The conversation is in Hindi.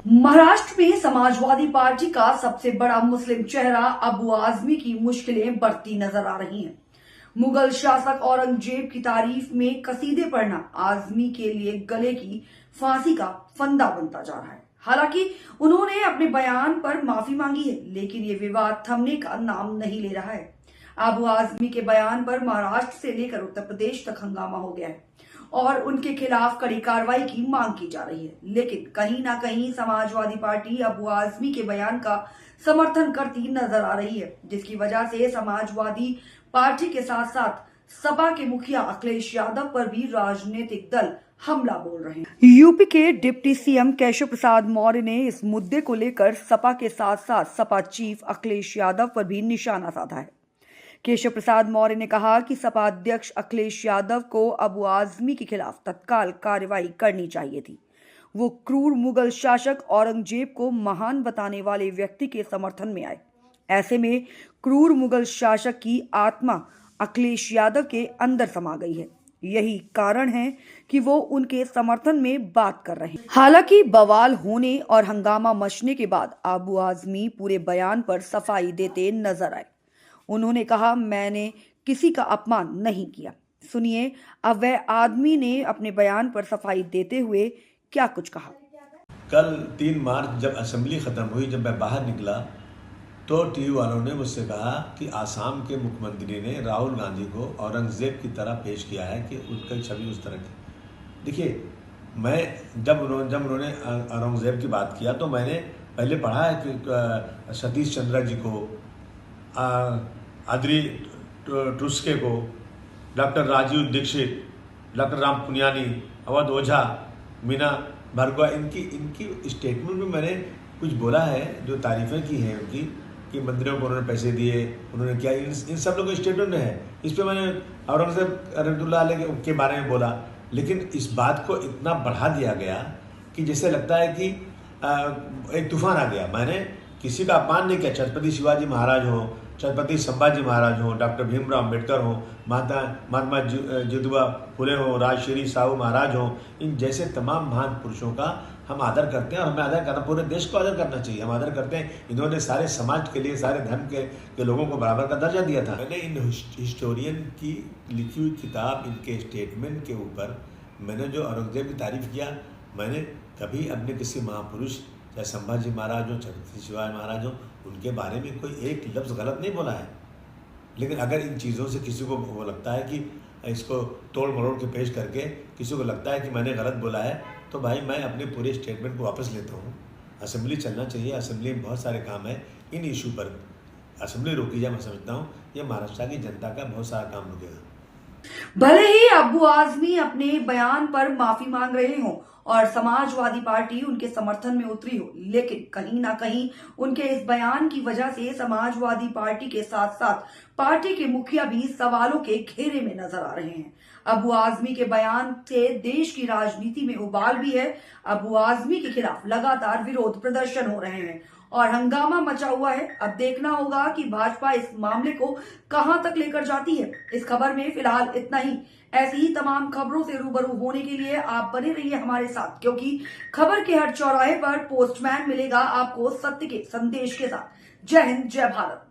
महाराष्ट्र में समाजवादी पार्टी का सबसे बड़ा मुस्लिम चेहरा अबू आजमी की मुश्किलें बढ़ती नजर आ रही हैं। मुगल शासक औरंगजेब की तारीफ में कसीदे पढ़ना आजमी के लिए गले की फांसी का फंदा बनता जा रहा है। हालांकि उन्होंने अपने बयान पर माफी मांगी है, लेकिन ये विवाद थमने का नाम नहीं ले रहा है। अबू आजमी के बयान पर महाराष्ट्र से लेकर उत्तर प्रदेश तक हंगामा हो गया है और उनके खिलाफ कड़ी कार्रवाई की मांग की जा रही है। लेकिन कहीं ना कहीं समाजवादी पार्टी अबू आजमी के बयान का समर्थन करती नजर आ रही है, जिसकी वजह से समाजवादी पार्टी के साथ साथ सपा के मुखिया अखिलेश यादव पर भी राजनीतिक दल हमला बोल रहे हैं। यूपी के डिप्टी सीएम केशव प्रसाद मौर्य ने इस मुद्दे को लेकर सपा के साथ साथ सपा चीफ अखिलेश यादव पर भी निशाना साधा है। केशव प्रसाद मौर्य ने कहा कि सपा अध्यक्ष अखिलेश यादव को अबू आजमी के खिलाफ तत्काल कार्रवाई करनी चाहिए थी। वो क्रूर मुगल शासक औरंगजेब को महान बताने वाले व्यक्ति के समर्थन में आए। ऐसे में क्रूर मुगल शासक की आत्मा अखिलेश यादव के अंदर समा गई है। यही कारण है कि वो उनके समर्थन में बात कर रहे हैं। हालांकि बवाल होने और हंगामा मचने के बाद अबू आजमी पूरे बयान पर सफाई देते नजर आए। उन्होंने कहा, मैंने किसी का अपमान नहीं किया। सुनिए अब वह आदमी ने अपने बयान पर सफाई देते हुए क्या कुछ कहा। कल 3 मार्च जब असेंबली खत्म हुई, जब मैं बाहर निकला तो टीवी वालों ने मुझसे कहा कि आसाम के मुख्यमंत्री ने राहुल गांधी को औरंगजेब की तरह पेश किया है कि उनकी छवि उस तरह की। देखिए, मैं जब उन्होंने औरंगजेब की बात किया तो मैंने पहले पढ़ा है कि सतीश चंद्र जी को, आदरी टुस्के को, डॉक्टर राजीव दीक्षित, डॉक्टर राम पुनियानी, अवध ओझा, मीना भार्गवा, इनकी स्टेटमेंट में मैंने कुछ बोला है जो तारीफें की हैं उनकी, कि मंत्रियों को उन्होंने पैसे दिए, उन्होंने क्या, इन सब लोगों की स्टेटमेंट में है। इस पर मैंने औरंगजेब रहमतुल्लाह अलैह के बारे में बोला, लेकिन इस बात को इतना बढ़ा दिया गया कि जैसे लगता है कि एक तूफान आ गया। मैंने किसी का अपमान नहीं किया। छत्रपति शिवाजी महाराज हो, छत्रपति संभाजी महाराज हो, डॉक्टर भीमराव अम्बेडकर हो, महात्मा ज्योतिबा फुले हो, राजश्री साहू महाराज हो, इन जैसे तमाम महान पुरुषों का हम आदर करते हैं और हमें आदर करना, पूरे देश को आदर करना चाहिए। हम आदर करते हैं। इन्होंने सारे समाज के लिए, सारे धर्म के लोगों को बराबर का दर्जा दिया था। मैंने इन हिस्टोरियन की लिखी हुई किताब, इनके स्टेटमेंट के ऊपर मैंने जो औरंगजेब की तारीफ किया, मैंने कभी अपने किसी महापुरुष, चाहे संभाजी महाराज हो, छत्रपति शिवाजी महाराज हो, उनके बारे में कोई एक लफ्ज़ गलत नहीं बोला है। लेकिन अगर इन चीज़ों से किसी को वो लगता है कि इसको तोड़ मरोड़ के पेश करके किसी को लगता है कि मैंने गलत बोला है, तो भाई मैं अपने पूरे स्टेटमेंट को वापस लेता हूँ। असेंबली चलना चाहिए, असेंबली में बहुत सारे काम है। इन इशू पर असेंबली रोकी जाए, मैं समझता हूँ ये महाराष्ट्र की जनता का बहुत सारा काम रुकेगा। भले ही अबू आजमी अपने बयान पर माफी मांग रहे हों और समाजवादी पार्टी उनके समर्थन में उतरी हो, लेकिन कहीं ना कहीं उनके इस बयान की वजह से समाजवादी पार्टी के साथ साथ पार्टी के मुखिया भी सवालों के घेरे में नजर आ रहे हैं। अबू आजमी के बयान से देश की राजनीति में उबाल भी है। अबू आजमी के खिलाफ लगातार विरोध प्रदर्शन हो रहे हैं और हंगामा मचा हुआ है। अब देखना होगा कि भाजपा इस मामले को कहां तक लेकर जाती है। इस खबर में फिलहाल इतना ही। ऐसी ही तमाम खबरों से रूबरू होने के लिए आप बने रहिए हमारे साथ, क्योंकि खबर के हर चौराहे पर पोस्टमैन मिलेगा आपको सत्य के संदेश के साथ। जय हिंद, जय भारत।